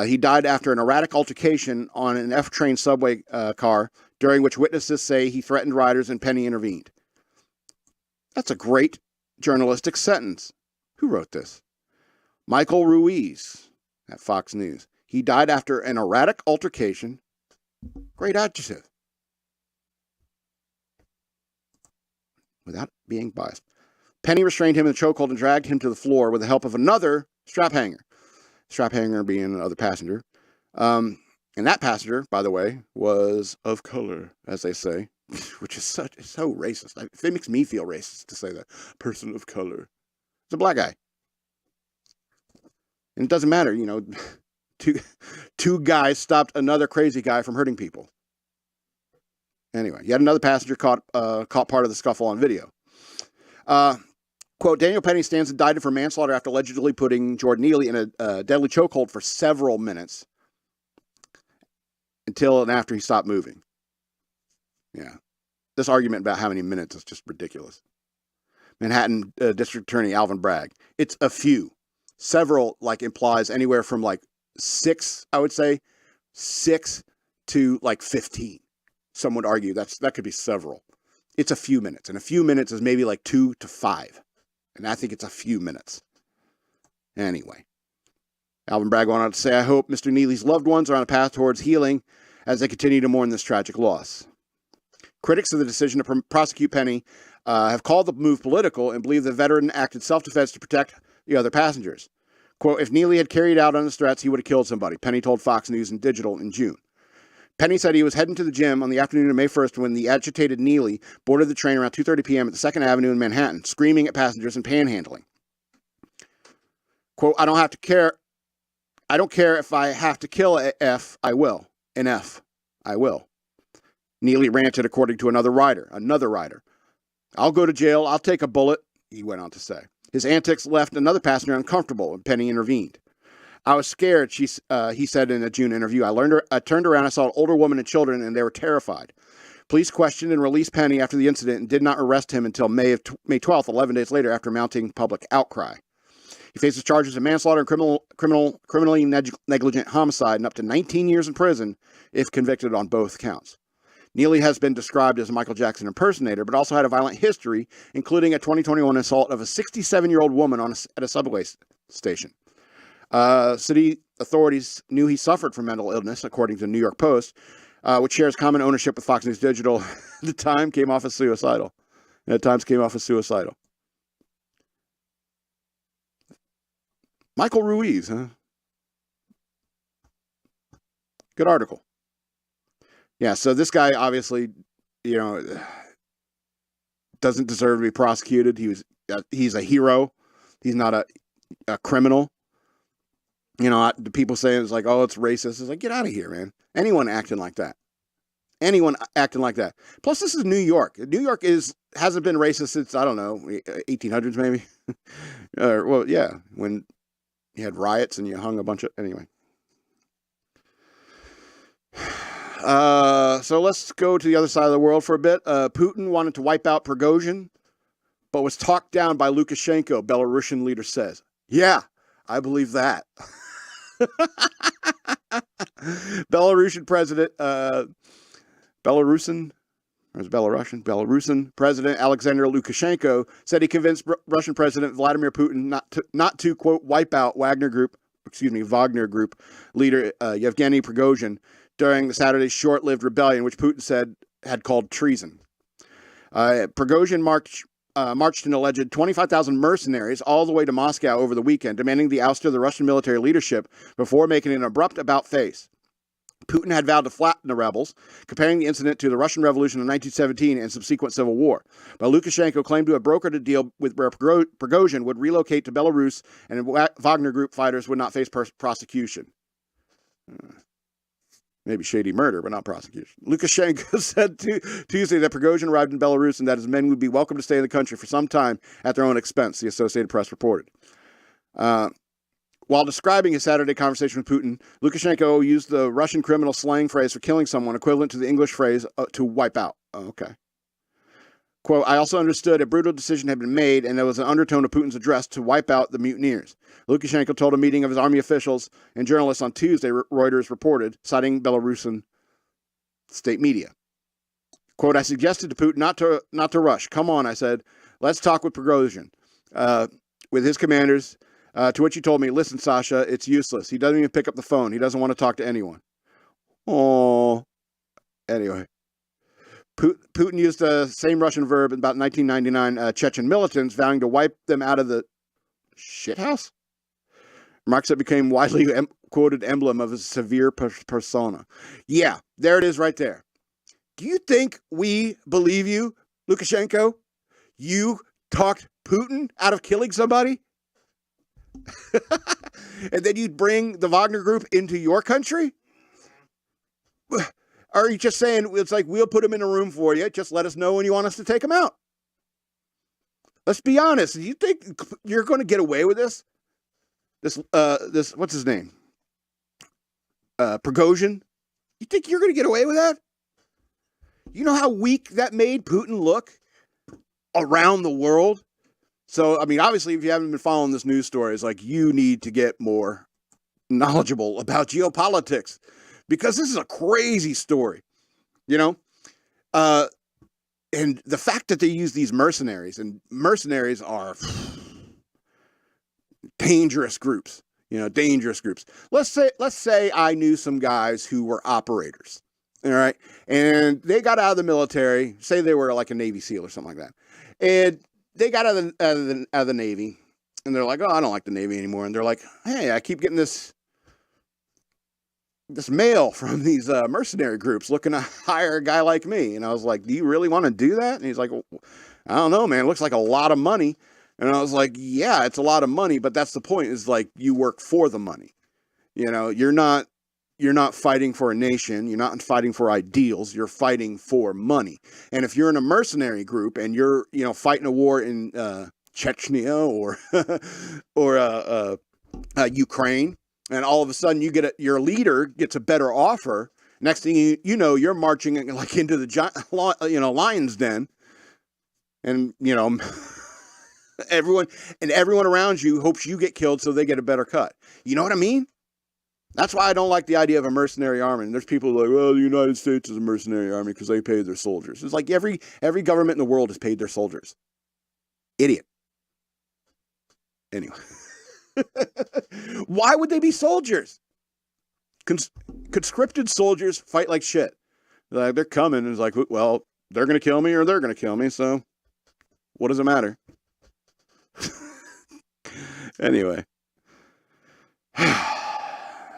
He died after an erratic altercation on an F-train subway car, during which witnesses say he threatened riders and Penny intervened. That's a great journalistic sentence. Who wrote this? Michael Ruiz at Fox News. He died after an erratic altercation. Great adjective. Without being biased. Penny restrained him in the chokehold and dragged him to the floor with the help of another strap hanger. Strap hanger being another passenger. And that passenger, by the way, was of color, as they say, which is so racist. It makes me feel racist to say that. Person of color. It's a black guy. And it doesn't matter, you know, two guys stopped another crazy guy from hurting people. Anyway, yet another passenger caught part of the scuffle on video. Quote, Daniel Penny stands indicted for manslaughter after allegedly putting Jordan Neely in a deadly chokehold for several minutes until and after he stopped moving. Yeah. This argument about how many minutes is just ridiculous. Manhattan District Attorney Alvin Bragg. It's a few. Several, like, implies anywhere from, like, 6, I would say, 6 to, like, 15. Some would argue that could be several. It's a few minutes. And a few minutes is maybe, like, 2 to 5. And I think it's a few minutes. Anyway. Alvin Bragg went on to say, I hope Mr. Neely's loved ones are on a path towards healing as they continue to mourn this tragic loss. Critics of the decision to prosecute Penny have called the move political and believe the veteran acted self-defense to protect the other passengers. Quote, if Neely had carried out on his threats, he would have killed somebody, Penny told Fox News and Digital in June. Penny said he was heading to the gym on the afternoon of May 1st when the agitated Neely boarded the train around 2:30 p.m. at the 2nd Avenue in Manhattan, screaming at passengers and panhandling. Quote, I don't care if I have to kill a F, I will. An F, I will. Neely ranted according to another rider. I'll go to jail, I'll take a bullet, he went on to say. His antics left another passenger uncomfortable, and Penny intervened. I was scared, he said in a June interview. I turned around, I saw an older woman and children, and they were terrified. Police questioned and released Penny after the incident and did not arrest him until May 12th, 11 days later, after mounting public outcry. He faces charges of manslaughter and criminally negligent homicide and up to 19 years in prison if convicted on both counts. Neely has been described as a Michael Jackson impersonator, but also had a violent history, including a 2021 assault of a 67-year-old woman at a subway station. City authorities knew he suffered from mental illness, according to the New York Post, which shares common ownership with Fox News Digital. At the time, came off as suicidal. Michael Ruiz, huh? Good article. Yeah, so this guy obviously, doesn't deserve to be prosecuted. He's a hero. He's not a criminal. The people saying it's like, oh, it's racist. It's like, get out of here, man. Anyone acting like that. Plus, this is New York. New York hasn't been racist since, I don't know, 1800s maybe. Well, yeah, when you had riots and you hung a bunch of, anyway. So let's go to the other side of the world for a bit. Putin wanted to wipe out Prigozhin, but was talked down by Lukashenko, Belarusian leader says. Yeah, I believe that. Belarusian president, Belarusian President Alexander Lukashenko said he convinced Russian President Vladimir Putin not to quote wipe out Wagner Group leader Yevgeny Prigozhin during the Saturday's short-lived rebellion, which Putin said had called treason. Prigozhin marched an alleged 25,000 mercenaries all the way to Moscow over the weekend, demanding the ouster of the Russian military leadership before making an abrupt about-face. Putin had vowed to flatten the rebels, comparing the incident to the Russian Revolution of 1917 and subsequent civil war. But Lukashenko claimed to have brokered a deal where Prigozhin would relocate to Belarus and Wagner Group fighters would not face prosecution. Maybe shady murder, but not prosecution. Lukashenko said Tuesday that Prigozhin arrived in Belarus and that his men would be welcome to stay in the country for some time at their own expense, the Associated Press reported. While describing his Saturday conversation with Putin, Lukashenko used the Russian criminal slang phrase for killing someone, equivalent to the English phrase to wipe out. Oh, okay. Quote, I also understood a brutal decision had been made, and there was an undertone of Putin's address to wipe out the mutineers. Lukashenko told a meeting of his army officials and journalists on Tuesday, Reuters reported, citing Belarusian state media. Quote, I suggested to Putin not to rush. Come on, I said. Let's talk with Prigozhin, with his commanders, to which he told me, listen, Sasha, it's useless. He doesn't even pick up the phone. He doesn't want to talk to anyone. Oh, anyway. Putin used the same Russian verb in about 1999, Chechen militants vowing to wipe them out of the shithouse. Remarks that became widely quoted emblem of his severe persona. Yeah, there it is right there. Do you think we believe you, Lukashenko? You talked Putin out of killing somebody? And then you'd bring the Wagner Group into your country? Are you just saying, it's like, we'll put them in a room for you, just let us know when you want us to take them out? Let's be honest. Do you think you're going to get away with this? This, what's his name? Prigozhin? You think you're going to get away with that? You know how weak that made Putin look around the world? So, I mean, obviously, if you haven't been following this news story, it's like you need to get more knowledgeable about geopolitics because this is a crazy story, you know? And the fact that they use these mercenaries, and mercenaries are dangerous groups, dangerous groups. Let's say I knew some guys who were operators, all right? And they got out of the military, say they were like a Navy SEAL or something like that. And they got out of the Navy, and they're like, oh, I don't like the Navy anymore. And they're like, hey, I keep getting this mail from these mercenary groups looking to hire a guy like me. And I was like, do you really want to do that? And he's like, well, I don't know, man. It looks like a lot of money. And I was like, yeah, it's a lot of money, but that's the point, is like you work for the money. You're not fighting for a nation. You're not fighting for ideals. You're fighting for money. And if you're in a mercenary group and you're, fighting a war in Chechnya or Ukraine, and all of a sudden your leader gets a better offer. Next thing you know, you're marching like into the lion's den, and everyone around you hopes you get killed so they get a better cut. You know what I mean? That's why I don't like the idea of a mercenary army. And there's people like, well, the United States is a mercenary army because they pay their soldiers. It's like every government in the world has paid their soldiers. Idiot. Anyway. Why would they be soldiers? Conscripted soldiers fight like shit. They're coming, and it's like, well, they're going to kill me or they're going to kill me, so what does it matter? Anyway.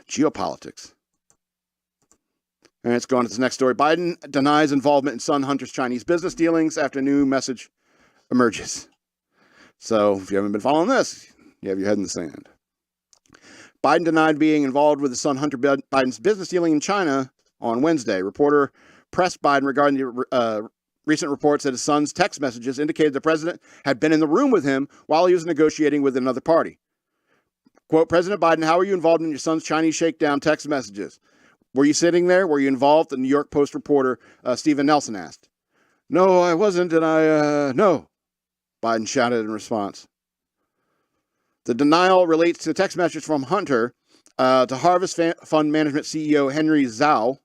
Geopolitics. All right, let's go on to the next story. Biden denies involvement in son Hunter's Chinese business dealings after new message emerges. So if you haven't been following this, you have your head in the sand. Biden denied being involved with his son Hunter Biden's business dealing in China on Wednesday. Reporter pressed Biden regarding the recent reports that his son's text messages indicated the president had been in the room with him while he was negotiating with another party. Quote, President Biden, how are you involved in your son's Chinese shakedown text messages? Were you sitting there? Were you involved? The New York Post reporter Stephen Nelson asked. No, I wasn't, and no, Biden shouted in response. The denial relates to text messages from Hunter to Harvest Fund Management CEO Henry Zhao,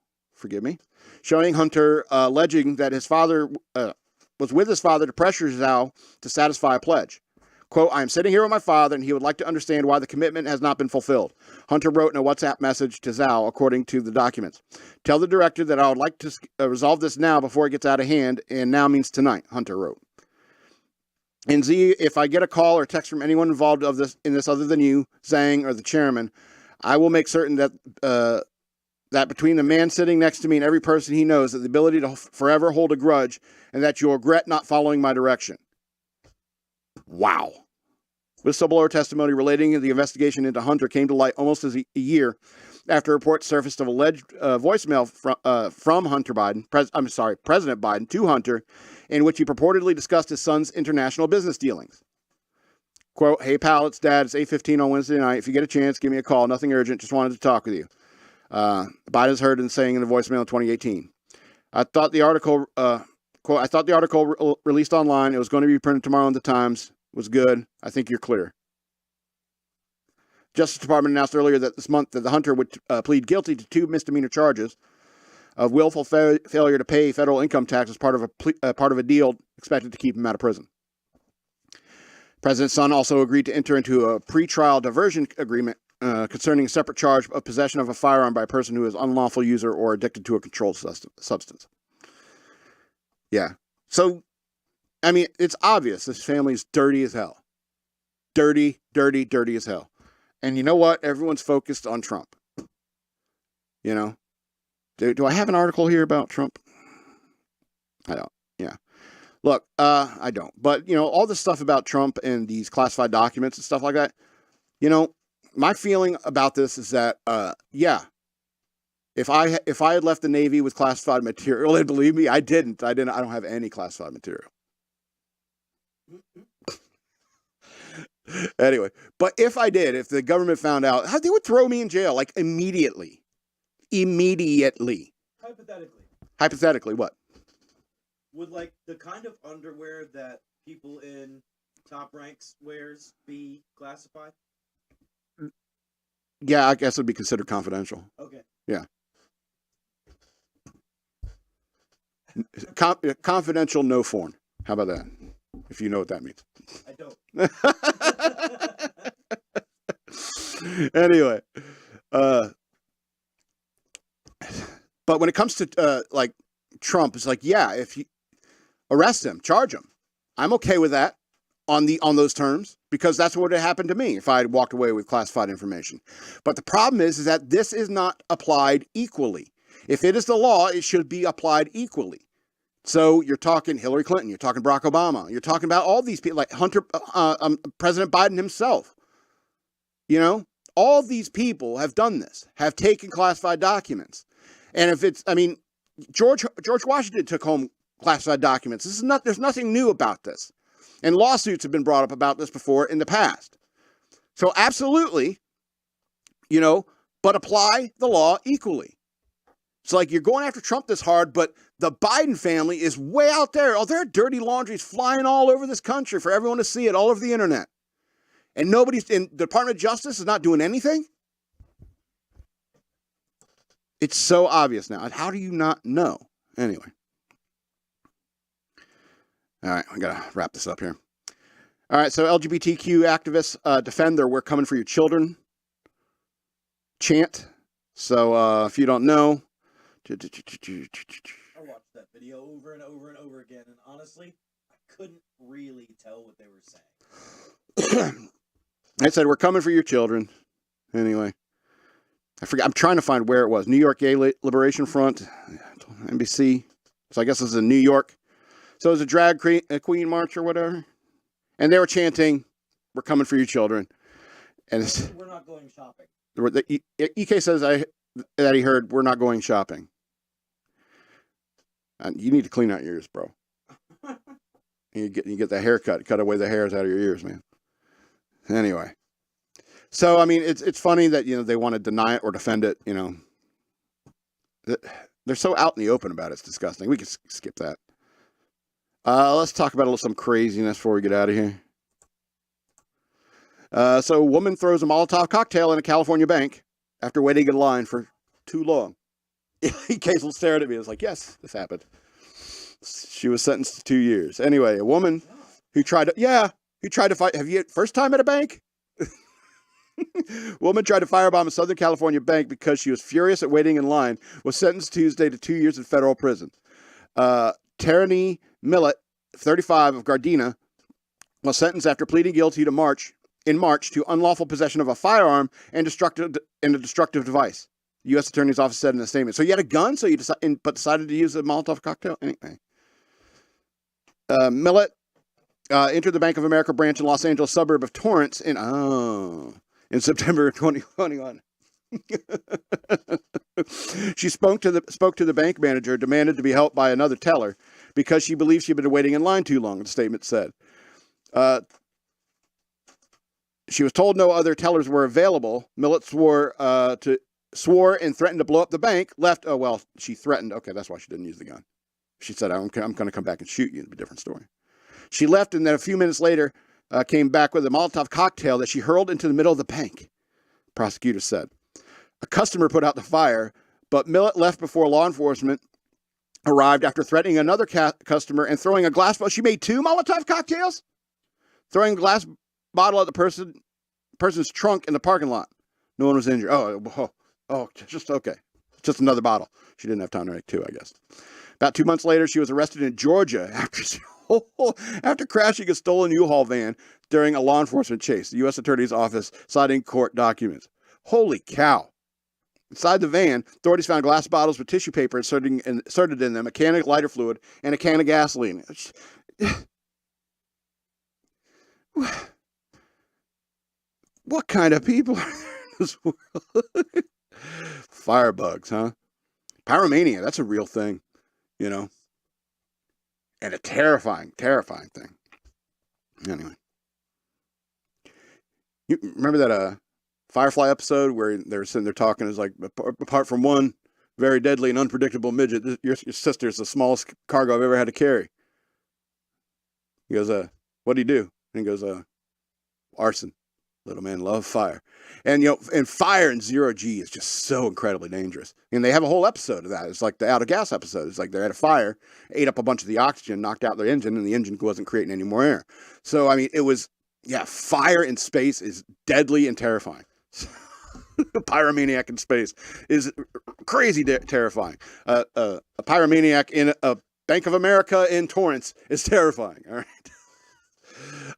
showing Hunter alleging that his father was with his father to pressure Zhao to satisfy a pledge. Quote, I am sitting here with my father, and he would like to understand why the commitment has not been fulfilled. Hunter wrote in a WhatsApp message to Zhao, according to the documents. Tell the director that I would like to resolve this now before it gets out of hand, and now means tonight, Hunter wrote. And Z, if I get a call or text from anyone involved in this other than you, Zhang, or the chairman, I will make certain that that between the man sitting next to me and every person he knows, that the ability to forever hold a grudge, and that you'll regret not following my direction. Wow. Whistleblower testimony relating to the investigation into Hunter came to light almost as a year after reports surfaced of alleged voicemail from Hunter Biden, President Biden to Hunter, in which he purportedly discussed his son's international business dealings. Quote, hey pal, it's Dad. It's 8:15 on Wednesday night. If you get a chance, give me a call. Nothing urgent. Just wanted to talk with you. Biden's heard in saying in the voicemail in 2018. I thought the article, quote, I thought the article released online, it was going to be printed tomorrow in the Times, was good. I think you're clear. Justice Department announced earlier that this month that the Hunter would plead guilty to 2 misdemeanor charges of willful failure to pay federal income tax as part of a deal expected to keep him out of prison. President's son also agreed to enter into a pretrial diversion agreement concerning a separate charge of possession of a firearm by a person who is unlawful user or addicted to a controlled substance. Yeah. So, I mean, it's obvious this family's dirty as hell. Dirty, dirty, dirty as hell. And you know what? Everyone's focused on Trump. You know? Do I have an article here about Trump? I don't. Yeah. Look, I don't. But, you know, all this stuff about Trump and these classified documents and stuff like that, you know, my feeling about this is that, yeah, if I had left the Navy with classified material, and believe me, I didn't. I don't have any classified material. Anyway, but if I did, if the government found out, they would throw me in jail, like immediately. Immediately. Hypothetically, what? would like the kind of underwear that people in Top Rank's wares be classified? Yeah, I guess it would be considered confidential. Okay. Yeah. Confidential, no foreign. How about that? If you know what that means. I don't. Anyway, but when it comes to like Trump, it's like, yeah, if you arrest him, charge him, I'm okay with that on those terms, because that's what would have happened to me if I had walked away with classified information. But the problem is that this is not applied equally. If it is the law, it should be applied equally. So you're talking Hillary Clinton, you're talking Barack Obama, you're talking about all these people, like President Biden himself. You know, all these people have done this, have taken classified documents. And if it's, I mean, George Washington took home classified documents. There's nothing new about this. And lawsuits have been brought up about this before in the past. So absolutely, you know, but apply the law equally. It's like you're going after Trump this hard, but the Biden family is way out there. Oh, their dirty laundry is flying all over this country for everyone to see it, all over the internet. And nobody's in the Department of Justice is not doing anything. It's so obvious now. How do you not know? Anyway. All right, I got to wrap this up here. All right, so LGBTQ activists defend their "We're Coming for Your Children" chant. So if you don't know. I watched that video over and over and over again, and honestly, I couldn't really tell what they were saying. I said, "We're coming for your children." Anyway, I forget. I'm trying to find where it was. New York Gay Liberation Front, NBC. So I guess this is in New York. So it was a drag queen march or whatever. And they were chanting, "We're coming for your children." And we're not going shopping. EK says that he heard, "We're not going shopping." And you need to clean out your ears, bro. You get that haircut, cut away the hairs out of your ears, man. Anyway, so I mean, it's funny that, you know, they want to deny it or defend it. You know, they're so out in the open about it. It's disgusting. We can skip that. Let's talk about a little some craziness before we get out of here. So a woman throws a Molotov cocktail in a California bank after waiting in line for too long. Casel stared at me. I was like, yes, this happened. She was sentenced to 2 years. Anyway, a woman who tried to fight. Have you first time at a bank? Woman tried to firebomb a Southern California bank because she was furious at waiting in line. Was sentenced Tuesday to 2 years in federal prison. Tarani Millett, 35, of Gardena, was sentenced after pleading guilty in March to unlawful possession of a firearm and a destructive device. The U.S. Attorney's Office said in a statement. So you had a gun, so you decided to use a Molotov cocktail? Anyway. Millett entered the Bank of America branch in Los Angeles suburb of Torrance in September 2021. She spoke to the bank manager, demanded to be helped by another teller because she believed she had been waiting in line too long, the statement said. She was told no other tellers were available. Millett swore and threatened to blow up the bank. She threatened. Okay, that's why she didn't use the gun. She said, I'm going to come back and shoot you. It's a different story. She left, and then a few minutes later came back with a Molotov cocktail that she hurled into the middle of the bank, prosecutors said. A customer put out the fire, but Millett left before law enforcement arrived after threatening another customer and throwing a glass bottle. She made 2 Molotov cocktails? Throwing a glass bottle at the person's trunk in the parking lot. No one was injured. Just okay. Just another bottle. She didn't have time to make 2, I guess. About 2 months later, she was arrested in Georgia after crashing a stolen U-Haul van during a law enforcement chase. The U.S. Attorney's Office citing court documents. Holy cow. Inside the van, authorities found glass bottles with tissue paper inserted in them, a can of lighter fluid, and a can of gasoline. What kind of people are there in this world? Firebugs, huh? Pyromania, that's a real thing, you know? And a terrifying, terrifying thing. Anyway. You remember that Firefly episode where they're sitting there talking, is like, apart from one very deadly and unpredictable midget, your sister's the smallest cargo I've ever had to carry. He goes, what do you do? And he goes, arson. Little men love fire. And, and fire in zero G is just so incredibly dangerous. And they have a whole episode of that. It's like the out of gas episode. It's like they're at a fire, ate up a bunch of the oxygen, knocked out their engine, and the engine wasn't creating any more air. So, I mean, it was, fire in space is deadly and terrifying. Pyromaniac in space is crazy terrifying. A pyromaniac in a Bank of America in Torrance is terrifying. All right.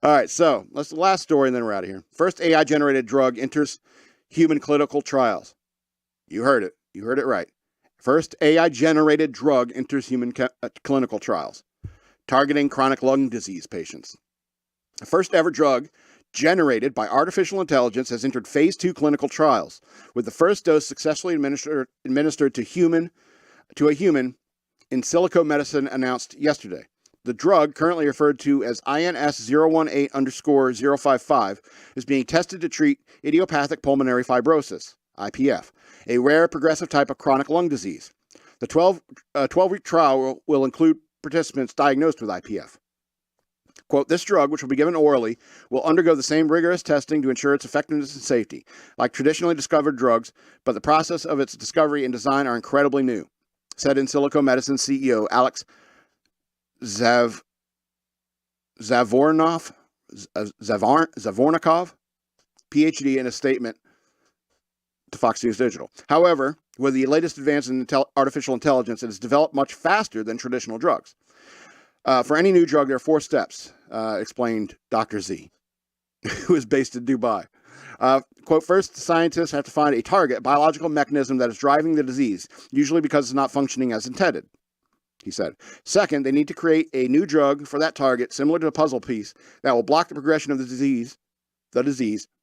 All right, so that's the last story, and then we're out of here. First AI-generated drug enters human clinical trials. You heard it. You heard it right. First AI-generated drug enters human clinical trials, targeting chronic lung disease patients. The first ever drug generated by artificial intelligence has entered phase 2 clinical trials, with the first dose successfully administered to a human in silico medicine announced yesterday. The drug, currently referred to as INS018_055, is being tested to treat idiopathic pulmonary fibrosis, IPF, a rare progressive type of chronic lung disease. The 12-week trial will include participants diagnosed with IPF. Quote, this drug, which will be given orally, will undergo the same rigorous testing to ensure its effectiveness and safety, like traditionally discovered drugs, but the process of its discovery and design are incredibly new, said in silico medicine CEO Alex Zavornikov, PhD, in a statement to Fox News Digital. However, with the latest advance in artificial intelligence, it has developed much faster than traditional drugs. For any new drug, there are 4 steps, explained Dr. Z, who is based in Dubai. Quote, first, scientists have to find a target, a biological mechanism that is driving the disease, usually because it's not functioning as intended, he said. Second, they need to create a new drug for that target, similar to a puzzle piece, that will block the progression of the disease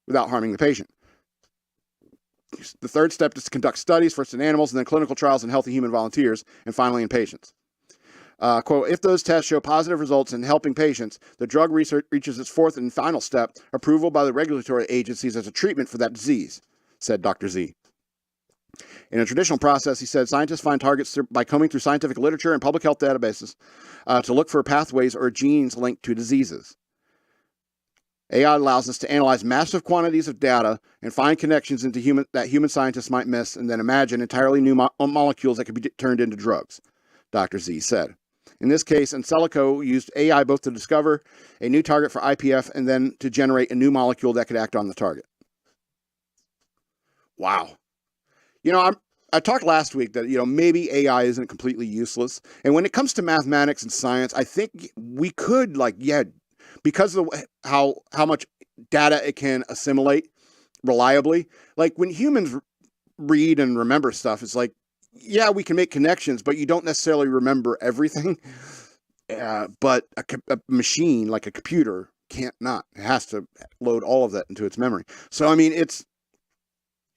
without harming the patient. The third step is to conduct studies, first in animals, and then clinical trials in healthy human volunteers, and finally in patients. Quote, if those tests show positive results in helping patients, the drug research reaches its fourth and final step, approval by the regulatory agencies as a treatment for that disease, said Dr. Z. In a traditional process, he said, scientists find targets by combing through scientific literature and public health databases to look for pathways or genes linked to diseases. AI allows us to analyze massive quantities of data and find connections into human scientists might miss, and then imagine entirely new molecules that could be turned into drugs, Dr. Z said. In this case, Encelico used AI both to discover a new target for IPF and then to generate a new molecule that could act on the target. Wow. I talked last week that, maybe AI isn't completely useless. And when it comes to mathematics and science, I think we could, because of how much data it can assimilate reliably. Like when humans read and remember stuff, it's like, yeah, we can make connections, but you don't necessarily remember everything. But a machine, like a computer, can't not. It has to load all of that into its memory. So, I mean, it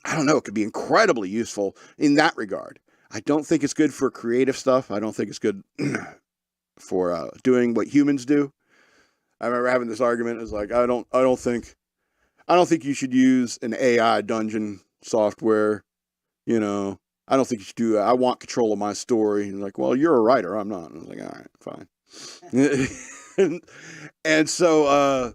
could be incredibly useful in that regard. I don't think it's good for creative stuff. I don't think it's good for doing what humans do. I remember having this argument. It's like, I don't think you should use an AI dungeon software, I don't think you should do that. I want control of my story. And like, well, you're a writer. I'm not. And I was like, all right, fine. and so,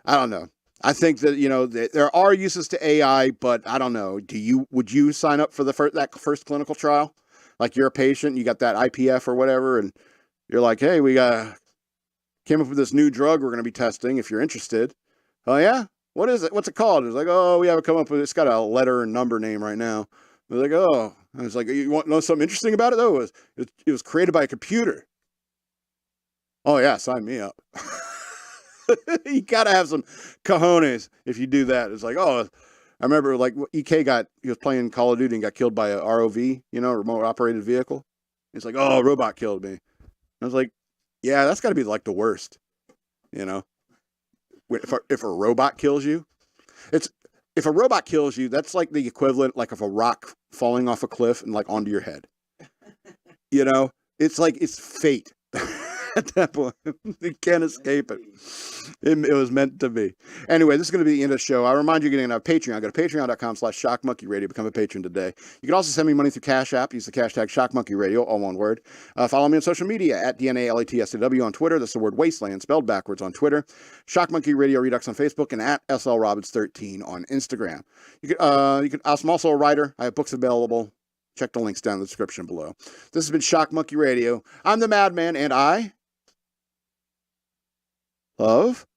I don't know. I think that, there are uses to AI, but I don't know. Would you sign up for that first clinical trial? Like you're a patient, you got that IPF or whatever, and you're like, hey, we came up with this new drug we're going to be testing if you're interested. Oh yeah? What is it? What's it called? It's like, oh, we haven't come up with it. It's got a letter and number name right now. They're like, oh. I was like, you want to know something interesting about it? Oh, it was created by a computer. Oh, yeah, sign me up. You got to have some cojones if you do that. It's like, oh, I remember EK he was playing Call of Duty and got killed by a ROV, remote operated vehicle. It's like, oh, a robot killed me. I was like, yeah, that's got to be like the worst, If a robot kills you, if a robot kills you, that's like the equivalent of a rock falling off a cliff and onto your head. It's like, it's fate. at that point. You can't escape it. It was meant to be. Anyway, this is going to be the end of the show. I remind you getting on Patreon. Go to patreon.com/shockmonkeyradio. Become a patron today. You can also send me money through Cash App. Use the hashtag shockmonkeyradio, all one word. Follow me on social media at DNALATSAW on Twitter. That's the word wasteland spelled backwards on Twitter. Shock Monkey Radio Redux on Facebook, and at SLRobbins13 on Instagram. I'm also a writer. I have books available. Check the links down in the description below. This has been Shock Monkey Radio. I'm the Madman, and I love